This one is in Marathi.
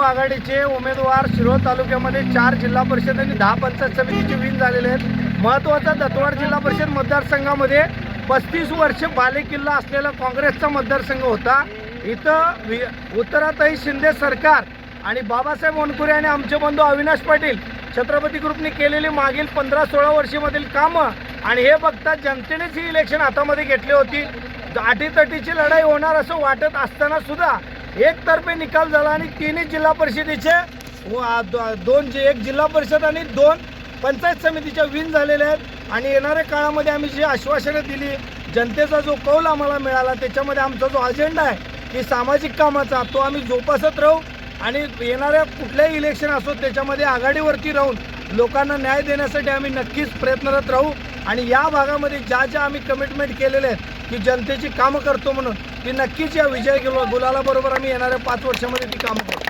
आघाडीचे उमेदवार शिरोळ तालुक्यामध्ये 4 जिल्हा परिषद आणि 10 पंचायत समितीचे विन झालेले आहेत। महत्त्वाचा दत्तवाड जिल्हा परिषद मतदारसंघामध्ये 35 वर्ष बालेकिल्ला असलेला काँग्रेसचा मतदारसंघ होता। इथं उत्तराताई शिंदे सरकार आणि बाबासाहेब वनकुरे आणि आमचे बंधू अविनाश पाटील छत्रपती ग्रुपने केलेली मागील 15-16 वर्षामधील कामं आणि हे बघता जनतेनेच ही इलेक्शन हातामध्ये घेतली होती। अटीतटीची लढाई होणार असं वाटत असताना सुद्धा एकतर्फे निकाल झाला आणि 3 जिल्हा परिषदेचे एक जिल्हा परिषद आणि 2 पंचायत समितीच्या विन झालेले आहेत। आणि येणाऱ्या काळामध्ये आम्ही जी आश्वासनं दिली, जनतेचा जो कौल आम्हाला मिळाला, त्याच्यामध्ये आमचा जो अजेंडा आहे की सामाजिक कामाचा, तो आम्ही जोपासत राहू आणि येणाऱ्या कुठल्याही इलेक्शन असो त्याच्यामध्ये आघाडीवरती राहून लोकांना न्याय देण्यासाठी आम्ही नक्कीच प्रयत्नरत राहू। आणि या भागामध्ये ज्या आम्ही कमिटमेंट केलेले आहेत की जनतेची कामं करतो म्हणून, ती नक्कीच या विजय गुलालाबरोबर आम्ही येणाऱ्या 5 वर्षामध्ये ती कामं करतो।